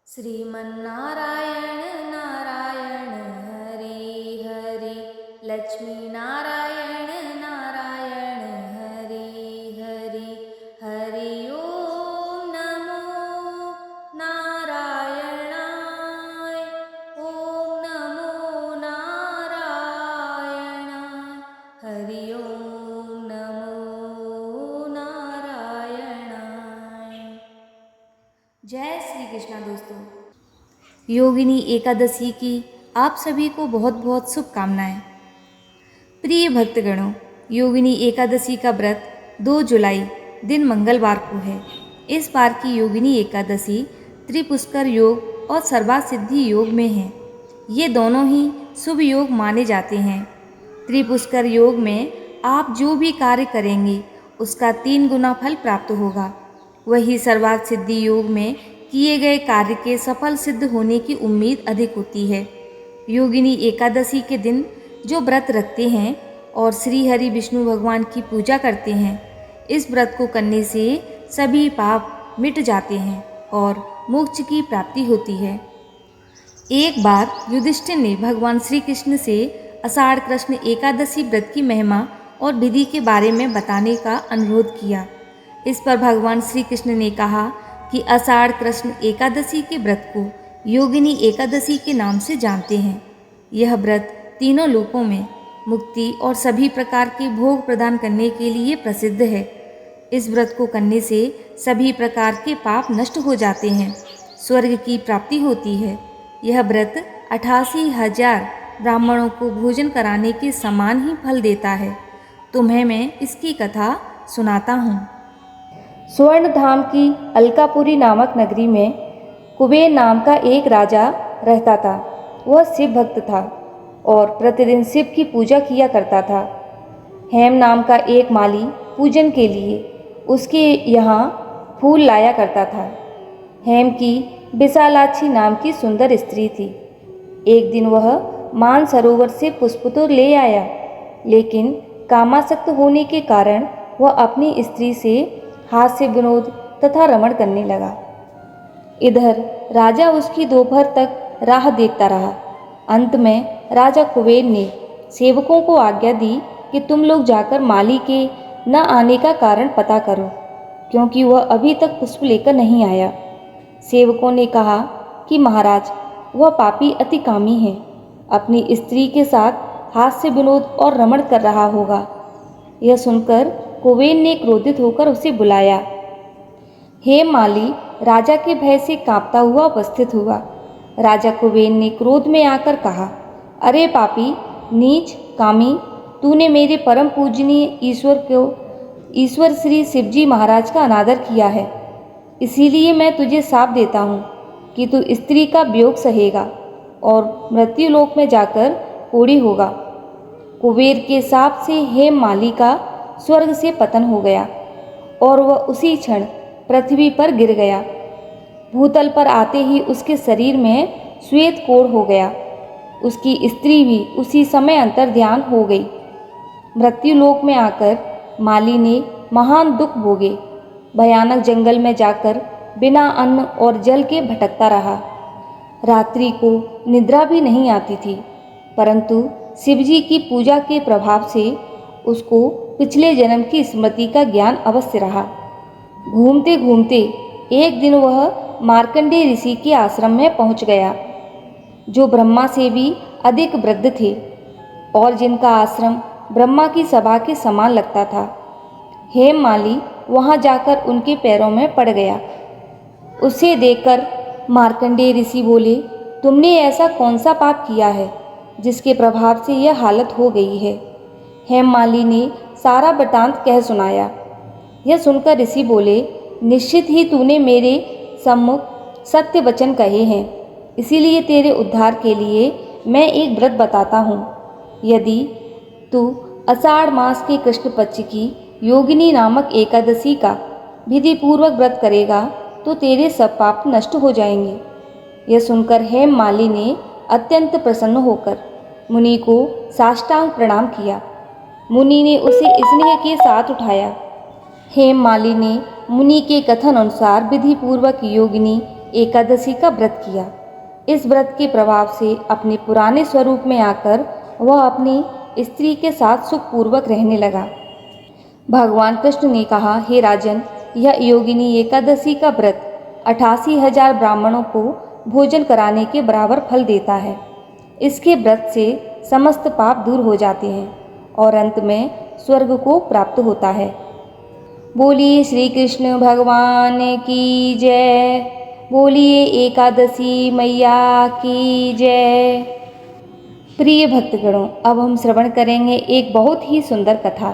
श्रीमन्नारायण नारायण हरि हरि, लक्ष्मी नारायण नारायण हरि हरि, हरि ओम नमो नारायणाय, ओम नमो नारायणाय, हरि ओम नमो नारायणाय। जय श्री कृष्णा। दोस्तों, योगिनी एकादशी की आप सभी को बहुत बहुत शुभकामनाएं। प्रिय भक्तगणों, योगिनी एकादशी का व्रत 2 जुलाई दिन मंगलवार को है। इस बार की योगिनी एकादशी त्रिपुष्कर योग और सर्वासिद्धि योग में है। ये दोनों ही शुभ योग माने जाते हैं। त्रिपुष्कर योग में आप जो भी कार्य करेंगे उसका 3 गुना फल प्राप्त होगा। वही सर्वार्थ सिद्धि योग में किए गए कार्य के सफल सिद्ध होने की उम्मीद अधिक होती है। योगिनी एकादशी के दिन जो व्रत रखते हैं और श्री हरि विष्णु भगवान की पूजा करते हैं, इस व्रत को करने से सभी पाप मिट जाते हैं और मोक्ष की प्राप्ति होती है। एक बार युधिष्ठिर ने भगवान श्री कृष्ण से आषाढ़ कृष्ण एकादशी व्रत की महिमा और विधि के बारे में बताने का अनुरोध किया। इस पर भगवान श्री कृष्ण ने कहा कि आषाढ़ कृष्ण एकादशी के व्रत को योगिनी एकादशी के नाम से जानते हैं। यह व्रत तीनों लोकों में मुक्ति और सभी प्रकार के भोग प्रदान करने के लिए प्रसिद्ध है। इस व्रत को करने से सभी प्रकार के पाप नष्ट हो जाते हैं, स्वर्ग की प्राप्ति होती है। यह व्रत 88,000 ब्राह्मणों को भोजन कराने के समान ही फल देता है। तुम्हें मैं इसकी कथा सुनाता हूँ। स्वर्णधाम की अलकापुरी नामक नगरी में कुबेर नाम का एक राजा रहता था। वह शिव भक्त था और प्रतिदिन शिव की पूजा किया करता था। हेम नाम का एक माली पूजन के लिए उसके यहाँ फूल लाया करता था। हेम की विशालाक्षी नाम की सुंदर स्त्री थी। एक दिन वह मानसरोवर से पुष्प तो ले आया, लेकिन कामासक्त होने के कारण वह अपनी स्त्री से हास्य विनोद तथा रमण करने लगा। इधर राजा उसकी दोपहर तक राह देखता रहा। अंत में राजा कुबेर ने सेवकों को आज्ञा दी कि तुम लोग जाकर माली के न आने का कारण पता करो, क्योंकि वह अभी तक पुष्प लेकर नहीं आया। सेवकों ने कहा कि महाराज, वह पापी अति कामी है, अपनी स्त्री के साथ हास्य विनोद और रमण कर रहा होगा। यह सुनकर कुबेर ने क्रोधित होकर उसे बुलाया। हेम माली राजा के भय से कांपता हुआ उपस्थित हुआ। राजा कुबेर ने क्रोध में आकर कहा, अरे पापी, नीच, कामी, तूने मेरे परम पूजनीय ईश्वर श्री शिवजी महाराज का अनादर किया है। इसीलिए मैं तुझे शाप देता हूँ कि तू स्त्री का वियोग सहेगा और मृत्युलोक में जाकर कोढ़ी होगा। कुबेर के शाप से हेम माली का स्वर्ग से पतन हो गया और वह उसी क्षण पृथ्वी पर गिर गया। भूतल पर आते ही उसके शरीर में श्वेत कोढ़ हो गया। उसकी स्त्री भी उसी समय अंतर्ध्यान हो गई। मृत्युलोक में आकर माली ने महान दुख भोगे। भयानक जंगल में जाकर बिना अन्न और जल के भटकता रहा। रात्रि को निद्रा भी नहीं आती थी, परंतु शिवजी की पूजा के प्रभाव से उसको पिछले जन्म की स्मृति का ज्ञान अवश्य रहा। घूमते घूमते एक दिन वह मार्कंडेय ऋषि के आश्रम में पहुंच गया, जो ब्रह्मा से भी अधिक वृद्ध थे और जिनका आश्रम ब्रह्मा की सभा के समान लगता था। हेम माली वहां जाकर उनके पैरों में पड़ गया। उसे देखकर मार्कंडेय ऋषि बोले, तुमने ऐसा कौन सा पाप किया है जिसके प्रभाव से यह हालत हो गई है। हेम माली ने सारा वृतांत कह सुनाया। यह सुनकर ऋषि बोले, निश्चित ही तूने मेरे सम्मुख सत्य वचन कहे हैं, इसीलिए तेरे उद्धार के लिए मैं एक व्रत बताता हूँ। यदि तू आषाढ़ मास के कृष्ण पक्ष की योगिनी नामक एकादशी का विधि पूर्वक व्रत करेगा तो तेरे सब पाप नष्ट हो जाएंगे। यह सुनकर हेम माली ने अत्यंत प्रसन्न होकर मुनि को साष्टांग प्रणाम किया। मुनि ने उसे स्नेह के साथ उठाया। हेम माली ने मुनि के कथन अनुसार विधि पूर्वक योगिनी एकादशी का व्रत किया। इस व्रत के प्रभाव से अपने पुराने स्वरूप में आकर वह अपनी स्त्री के साथ सुखपूर्वक रहने लगा। भगवान कृष्ण ने कहा, हे राजन, यह योगिनी एकादशी का व्रत 88,000 ब्राह्मणों को भोजन कराने के बराबर फल देता है। इसके व्रत से समस्त पाप दूर हो जाते हैं और अंत में स्वर्ग को प्राप्त होता है। बोलिए श्री कृष्ण भगवान की जय। बोलिए एकादशी मैया की जय। प्रिय भक्तगणों, अब हम श्रवण करेंगे एक बहुत ही सुंदर कथा।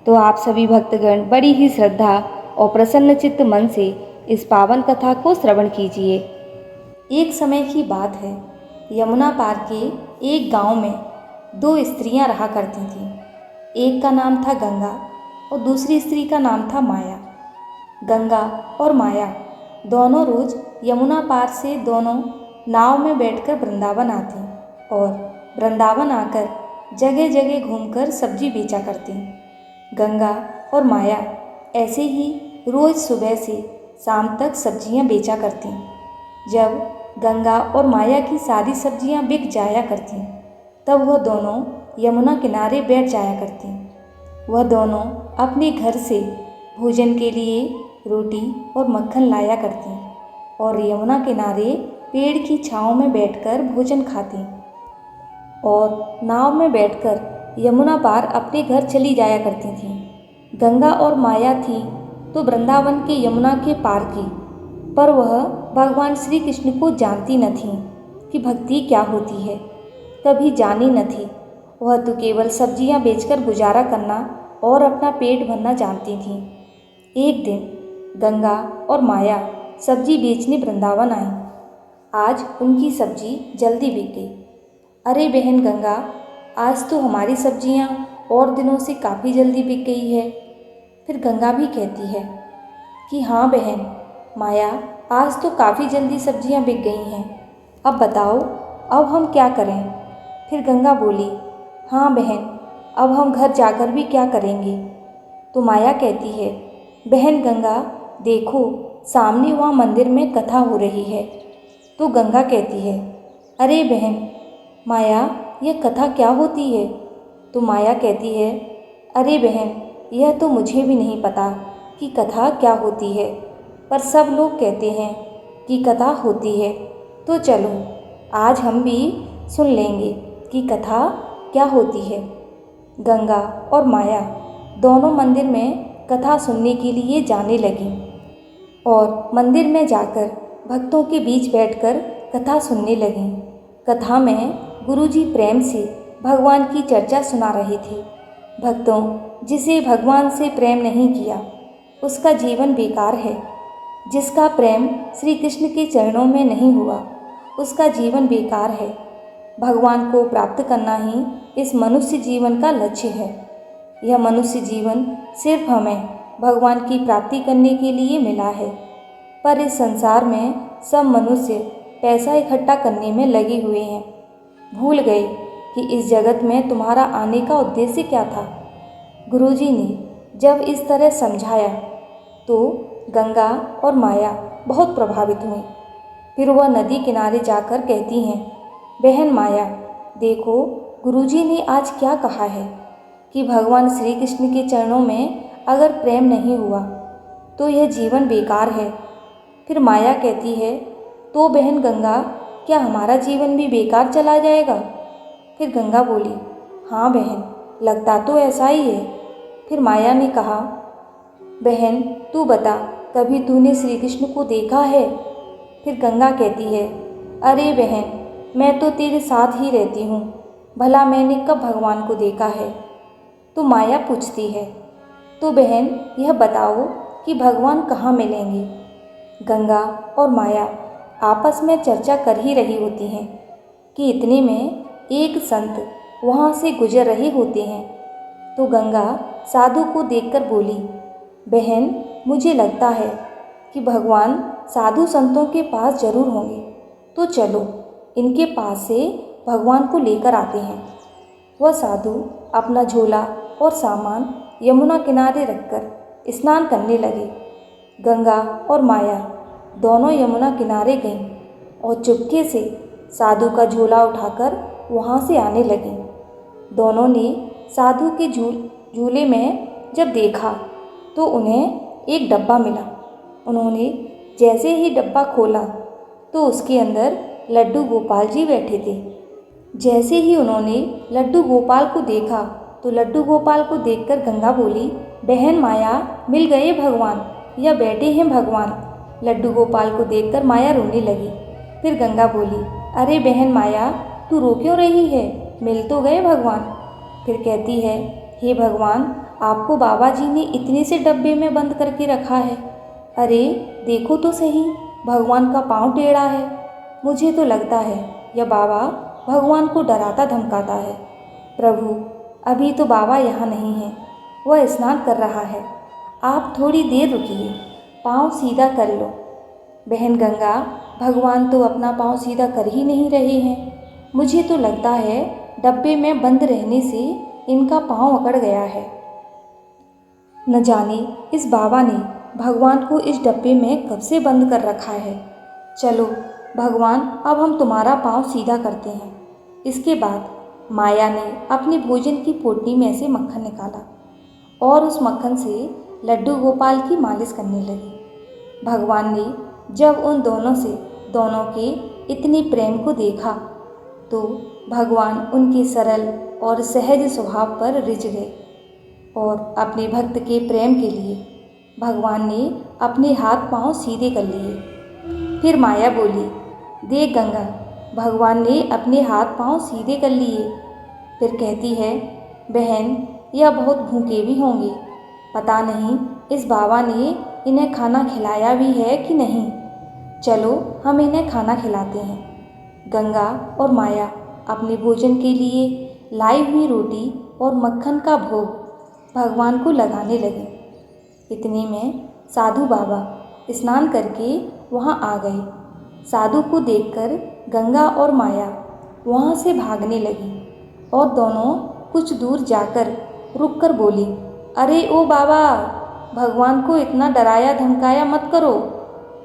तो आप सभी भक्तगण बड़ी ही श्रद्धा और प्रसन्नचित्त मन से इस पावन कथा को श्रवण कीजिए। एक समय की बात है, यमुना पार के एक गांव में दो स्त्रियां रहा करती थीं। एक का नाम था गंगा और दूसरी स्त्री का नाम था माया। गंगा और माया दोनों रोज यमुना पार से दोनों नाव में बैठकर वृंदावन आती और वृंदावन आकर जगह जगह घूमकर सब्जी बेचा करती। गंगा और माया ऐसे ही रोज सुबह से शाम तक सब्जियां बेचा करती। जब गंगा और माया की सारी सब्जियां बिक जाया करती, तब वह दोनों यमुना किनारे बैठ जाया करती। वह दोनों अपने घर से भोजन के लिए रोटी और मक्खन लाया करती और यमुना किनारे पेड़ की छांव में बैठकर भोजन खाती और नाव में बैठकर यमुना पार अपने घर चली जाया करती थीं। गंगा और माया थी तो वृंदावन के यमुना के पार की, पर वह भगवान श्री कृष्ण को जानती न थी कि भक्ति क्या होती है, कभी जानी न थी। वह तो केवल सब्जियां बेचकर गुजारा करना और अपना पेट भरना जानती थीं। एक दिन गंगा और माया सब्जी बेचने वृंदावन आई। आज उनकी सब्जी जल्दी बिक गई। अरे बहन गंगा, आज तो हमारी सब्जियां और दिनों से काफ़ी जल्दी बिक गई है। फिर गंगा भी कहती है कि हाँ बहन माया, आज तो काफ़ी जल्दी सब्जियां बिक गई हैं। अब बताओ, अब हम क्या करें? फिर गंगा बोली, हाँ बहन, अब हम घर जाकर भी क्या करेंगे? तो माया कहती है, बहन गंगा देखो, सामने वहाँ मंदिर में कथा हो रही है। तो गंगा कहती है, अरे बहन माया, यह कथा क्या होती है? तो माया कहती है, अरे बहन, यह तो मुझे भी नहीं पता कि कथा क्या होती है, पर सब लोग कहते हैं कि कथा होती है, तो चलो आज हम भी सुन लेंगे कि कथा क्या होती है। गंगा और माया दोनों मंदिर में कथा सुनने के लिए जाने लगीं और मंदिर में जाकर भक्तों के बीच बैठकर कथा सुनने लगीं। कथा में गुरुजी प्रेम से भगवान की चर्चा सुना रहे थे। भक्तों, जिसे भगवान से प्रेम नहीं किया उसका जीवन बेकार है। जिसका प्रेम श्री कृष्ण के चरणों में नहीं हुआ उसका जीवन बेकार है। भगवान को प्राप्त करना ही इस मनुष्य जीवन का लक्ष्य है। यह मनुष्य जीवन सिर्फ हमें भगवान की प्राप्ति करने के लिए मिला है, पर इस संसार में सब मनुष्य पैसा इकट्ठा करने में लगे हुए हैं। भूल गए कि इस जगत में तुम्हारा आने का उद्देश्य क्या था। गुरुजी ने जब इस तरह समझाया तो गंगा और माया बहुत प्रभावित हुई। फिर वह नदी किनारे जाकर कहती हैं, बहन माया देखो, गुरुजी ने आज क्या कहा है कि भगवान श्री कृष्ण के चरणों में अगर प्रेम नहीं हुआ तो यह जीवन बेकार है। फिर माया कहती है, तो बहन गंगा, क्या हमारा जीवन भी बेकार चला जाएगा? फिर गंगा बोली, हाँ बहन, लगता तो ऐसा ही है। फिर माया ने कहा, बहन तू बता, कभी तूने श्री कृष्ण को देखा है? फिर गंगा कहती है, अरे बहन, मैं तो तेरे साथ ही रहती हूँ, भला मैंने कब भगवान को देखा है? तो माया पूछती है, तो बहन यह बताओ कि भगवान कहाँ मिलेंगे? गंगा और माया आपस में चर्चा कर ही रही होती हैं कि इतने में एक संत वहाँ से गुजर रहे होते हैं। तो गंगा साधु को देखकर बोली, बहन मुझे लगता है कि भगवान साधु संतों के पास जरूर होंगे, तो चलो इनके पास से भगवान को लेकर आते हैं। वह साधु अपना झोला और सामान यमुना किनारे रखकर स्नान करने लगे। गंगा और माया दोनों यमुना किनारे गईं और चुपके से साधु का झोला उठाकर वहाँ से आने लगीं। दोनों ने साधु के झूले में जब देखा तो उन्हें एक डब्बा मिला। उन्होंने जैसे ही डब्बा खोला तो उसके अंदर लड्डू गोपाल जी बैठे थे। जैसे ही उन्होंने लड्डू गोपाल को देखा तो लड्डू गोपाल को देखकर गंगा बोली, बहन माया, मिल गए भगवान, या बैठे हैं भगवान। लड्डू गोपाल को देखकर माया रोने लगी। फिर गंगा बोली, अरे बहन माया, तू रो क्यों रही है, मिल तो गए भगवान। फिर कहती है, हे भगवान, आपको बाबा जी ने इतने से डब्बे में बंद करके रखा है। अरे देखो तो सही, भगवान का पाँव टेढ़ा है। मुझे तो लगता है यह बाबा भगवान को डराता धमकाता है। प्रभु, अभी तो बाबा यहाँ नहीं है, वह स्नान कर रहा है। आप थोड़ी देर रुकिए, पाँव सीधा कर लो। बहन गंगा, भगवान तो अपना पाँव सीधा कर ही नहीं रहे हैं। मुझे तो लगता है डब्बे में बंद रहने से इनका पाँव अकड़ गया है। न जाने इस बाबा ने भगवान को इस डब्बे में कब से बंद कर रखा है। चलो भगवान, अब हम तुम्हारा पाँव सीधा करते हैं। इसके बाद माया ने अपनी भोजन की पोटली में से मक्खन निकाला और उस मक्खन से लड्डू गोपाल की मालिश करने लगी। भगवान ने जब उन दोनों के इतने प्रेम को देखा तो भगवान उनके सरल और सहज स्वभाव पर रिझ गए और अपने भक्त के प्रेम के लिए भगवान ने अपने हाथ पांव सीधे कर लिए। फिर माया बोली, देख गंगा, भगवान ने अपने हाथ पांव सीधे कर लिए। फिर कहती है, बहन, यह बहुत भूखे भी होंगे, पता नहीं इस बाबा ने इन्हें खाना खिलाया भी है कि नहीं। चलो हम इन्हें खाना खिलाते हैं। गंगा और माया अपने भोजन के लिए लाई हुई रोटी और मक्खन का भोग भगवान को लगाने लगे। इतने में साधु बाबा स्नान करके वहाँ आ गए। साधु को देखकर गंगा और माया वहाँ से भागने लगी और दोनों कुछ दूर जाकर रुककर बोली, अरे ओ बाबा, भगवान को इतना डराया धमकाया मत करो।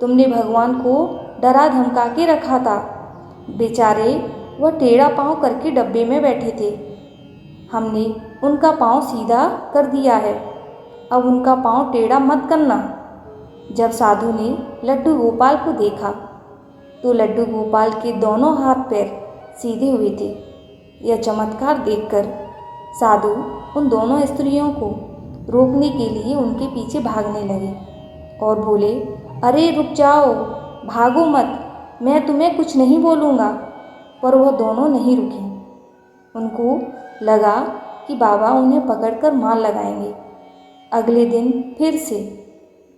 तुमने भगवान को डरा धमका के रखा था। बेचारे वह टेढ़ा पाँव करके डब्बे में बैठे थे। हमने उनका पाँव सीधा कर दिया है, अब उनका पाँव टेढ़ा मत करना। जब साधु ने लड्डू गोपाल को देखा तो लड्डू गोपाल के दोनों हाथ पैर सीधे हुए थे। यह चमत्कार देखकर साधु उन दोनों स्त्रियों को रोकने के लिए उनके पीछे भागने लगे और बोले, अरे रुक जाओ, भागो मत, मैं तुम्हें कुछ नहीं बोलूँगा। पर वह दोनों नहीं रुकी। उनको लगा कि बाबा उन्हें पकड़कर मार लगाएंगे। अगले दिन फिर से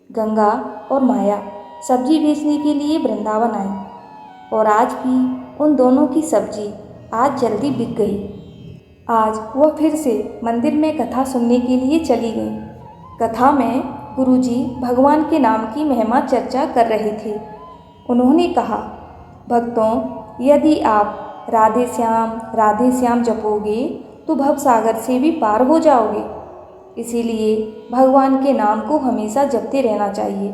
गंगा और माया सब्जी बेचने के लिए वृंदावन आई और आज भी उन दोनों की सब्जी आज जल्दी बिक गई। आज वह फिर से मंदिर में कथा सुनने के लिए चली गई। कथा में गुरुजी भगवान के नाम की महिमा चर्चा कर रहे थे। उन्होंने कहा, भक्तों, यदि आप राधे श्याम जपोगे तो भवसागर से भी पार हो जाओगे। इसीलिए भगवान के नाम को हमेशा जपते रहना चाहिए।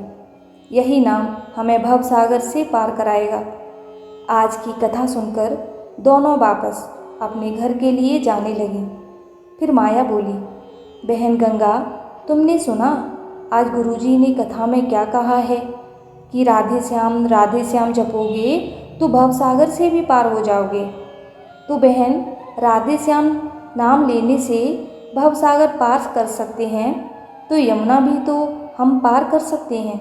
यही नाम हमें भवसागर से पार कराएगा। आज की कथा सुनकर दोनों वापस अपने घर के लिए जाने लगी। फिर माया बोली, बहन गंगा, तुमने सुना आज गुरुजी ने कथा में क्या कहा है कि राधे श्याम जपोगे तो भवसागर से भी पार हो जाओगे। तो बहन, राधे श्याम नाम लेने से भवसागर पार कर सकते हैं तो यमुना भी तो हम पार कर सकते हैं।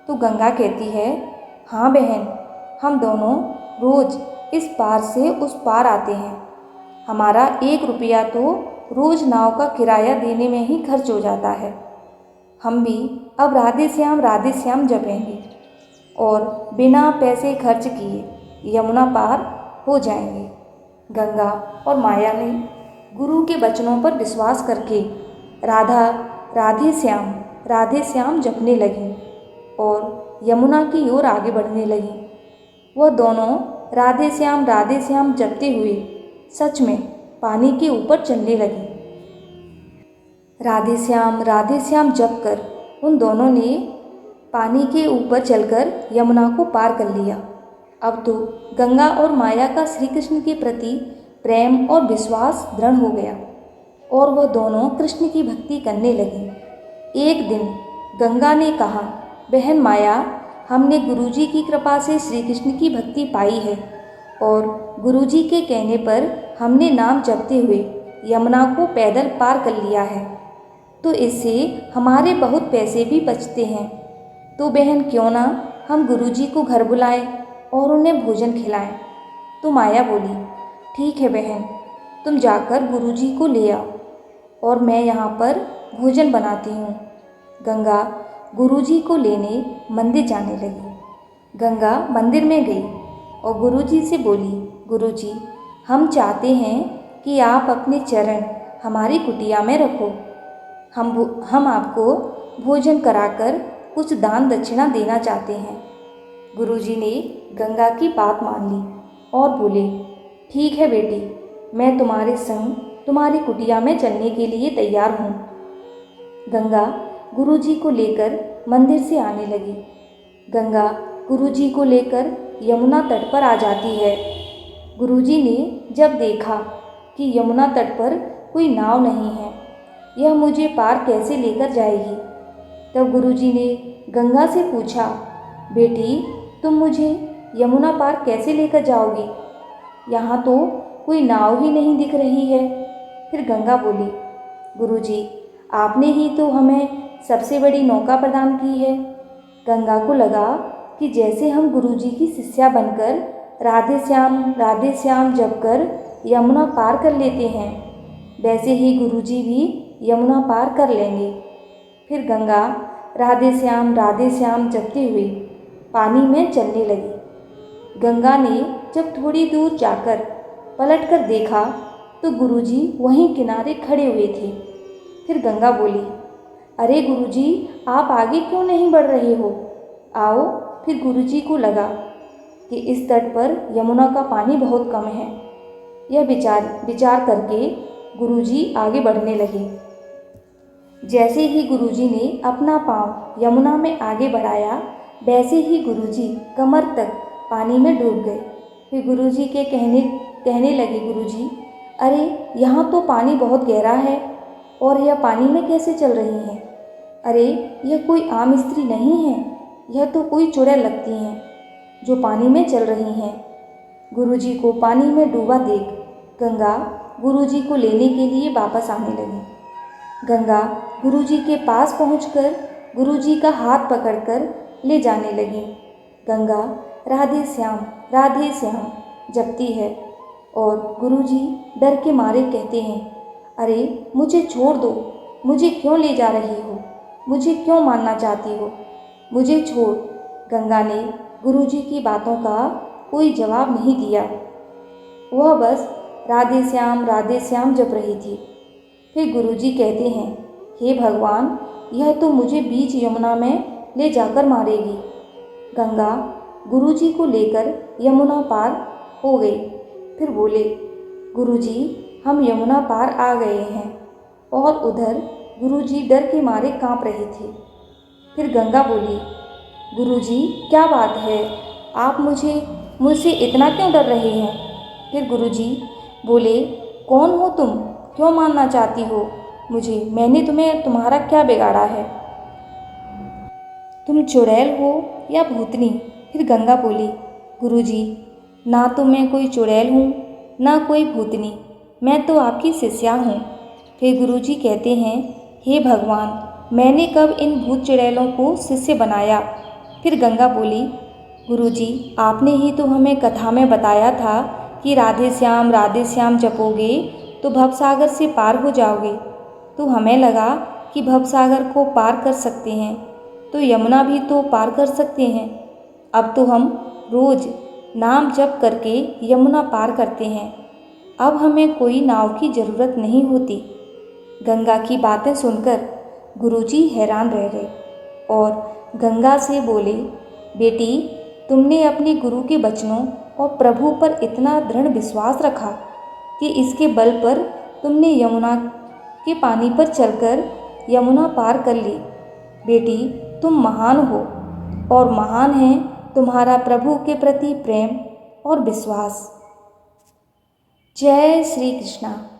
तो गंगा कहती है, हाँ बहन, हम दोनों रोज़ इस पार से उस पार आते हैं। हमारा 1 रुपया तो रोज़ नाव का किराया देने में ही खर्च हो जाता है। हम भी अब राधे श्याम जपेंगे और बिना पैसे खर्च किए यमुना पार हो जाएंगे। गंगा और माया ने गुरु के वचनों पर विश्वास करके राधे श्याम जपने लगी और यमुना की ओर आगे बढ़ने लगी। वह दोनों राधे श्याम जपते हुए सच में पानी के ऊपर चलने लगी। राधे श्याम जप कर उन दोनों ने पानी के ऊपर चलकर यमुना को पार कर लिया। अब तो गंगा और माया का श्री कृष्ण के प्रति प्रेम और विश्वास दृढ़ हो गया और वह दोनों कृष्ण की भक्ति करने लगे। एक दिन गंगा ने कहा, बहन माया, हमने गुरुजी की कृपा से श्री कृष्ण की भक्ति पाई है और गुरुजी के कहने पर हमने नाम जपते हुए यमुना को पैदल पार कर लिया है, तो इससे हमारे बहुत पैसे भी बचते हैं। तो बहन क्यों ना हम गुरुजी को घर बुलाएं और उन्हें भोजन खिलाएं। तो माया बोली, ठीक है बहन, तुम जाकर गुरुजी को ले आओ और मैं यहाँ पर भोजन बनाती हूँ। गंगा गुरुजी को लेने मंदिर जाने लगी। गंगा मंदिर में गई और गुरुजी से बोली, गुरुजी, हम चाहते हैं कि आप अपने चरण हमारी कुटिया में रखो। हम आपको भोजन कराकर कुछ दान दक्षिणा देना चाहते हैं। गुरुजी ने गंगा की बात मान ली और बोले, ठीक है बेटी, मैं तुम्हारे संग तुम्हारी कुटिया में चलने के लिए तैयार हूँ। गंगा गुरुजी को लेकर मंदिर से आने लगी। गंगा गुरुजी को लेकर यमुना तट पर आ जाती है। गुरुजी ने जब देखा कि यमुना तट पर कोई नाव नहीं है, यह मुझे पार कैसे लेकर जाएगी, तब गुरुजी ने गंगा से पूछा, बेटी, तुम मुझे यमुना पार कैसे लेकर जाओगी? यहाँ तो कोई नाव ही नहीं दिख रही है। फिर गंगा बोली, गुरुजी, आपने ही तो हमें सबसे बड़ी नौका प्रदान की है। गंगा को लगा कि जैसे हम गुरुजी की शिष्या बनकर राधे श्याम जपकर यमुना पार कर लेते हैं, वैसे ही गुरुजी भी यमुना पार कर लेंगे। फिर गंगा राधे श्याम जपते हुए पानी में चलने लगी। गंगा ने जब थोड़ी दूर जाकर पलट कर देखा तो गुरुजी वहीं किनारे खड़े हुए थे। फिर गंगा बोली, अरे गुरुजी, आप आगे क्यों नहीं बढ़ रहे हो? आओ। फिर गुरुजी को लगा कि इस तट पर यमुना का पानी बहुत कम है। यह विचार करके गुरुजी आगे बढ़ने लगे। जैसे ही गुरुजी ने अपना पांव यमुना में आगे बढ़ाया, वैसे ही गुरुजी कमर तक पानी में डूब गए। फिर गुरुजी के कहने लगे, गुरुजी, अरे यहाँ तो पानी बहुत गहरा है और यह पानी में कैसे चल रही हैं? अरे यह कोई आम स्त्री नहीं है, यह तो कोई चुड़ैल लगती हैं जो पानी में चल रही हैं। गुरुजी को पानी में डूबा देख गंगा गुरुजी को लेने के लिए वापस आने लगी। गंगा गुरुजी के पास पहुंचकर गुरुजी का हाथ पकड़कर ले जाने लगी। गंगा राधे श्याम जपती है और गुरुजी डर के मारे कहते हैं, अरे मुझे छोड़ दो, मुझे क्यों ले जा रही हो? मुझे क्यों मारना चाहती हो? मुझे छोड़। गंगा ने गुरुजी की बातों का कोई जवाब नहीं दिया। वह बस राधे श्याम जप रही थी। फिर गुरुजी कहते हैं, हे भगवान, यह तो मुझे बीच यमुना में ले जाकर मारेगी। गंगा गुरुजी को लेकर यमुना पार हो गई। फिर बोले, गुरुजी, हम यमुना पार आ गए हैं। और उधर गुरुजी डर के मारे कांप रहे थे। फिर गंगा बोली, गुरुजी, क्या बात है? आप मुझसे इतना क्यों डर रहे हैं? फिर गुरुजी बोले, कौन हो तुम? क्यों मारना चाहती हो मुझे? मैंने तुम्हारा क्या बिगाड़ा है? तुम चुड़ैल हो या भूतनी? फिर गंगा बोली, गुरुजी, ना तो मैं कोई चुड़ैल हूँ ना कोई भूतनी, मैं तो आपकी शिष्या हूँ। फिर गुरुजी कहते हैं, हे भगवान, मैंने कब इन भूत चुड़ैलों को शिष्य बनाया? फिर गंगा बोली, गुरुजी, आपने ही तो हमें कथा में बताया था कि राधे श्याम जपोगे तो भवसागर से पार हो जाओगे। तो हमें लगा कि भवसागर को पार कर सकते हैं तो यमुना भी तो पार कर सकते हैं। अब तो हम रोज़ नाम जप करके यमुना पार करते हैं। अब हमें कोई नाव की ज़रूरत नहीं होती। गंगा की बातें सुनकर गुरुजी हैरान रह गए और गंगा से बोले, बेटी, तुमने अपने गुरु के वचनों और प्रभु पर इतना दृढ़ विश्वास रखा कि इसके बल पर तुमने यमुना के पानी पर चलकर यमुना पार कर ली। बेटी, तुम महान हो। और महान है तुम्हारा प्रभु के प्रति प्रेम और विश्वास। जय श्री कृष्णा।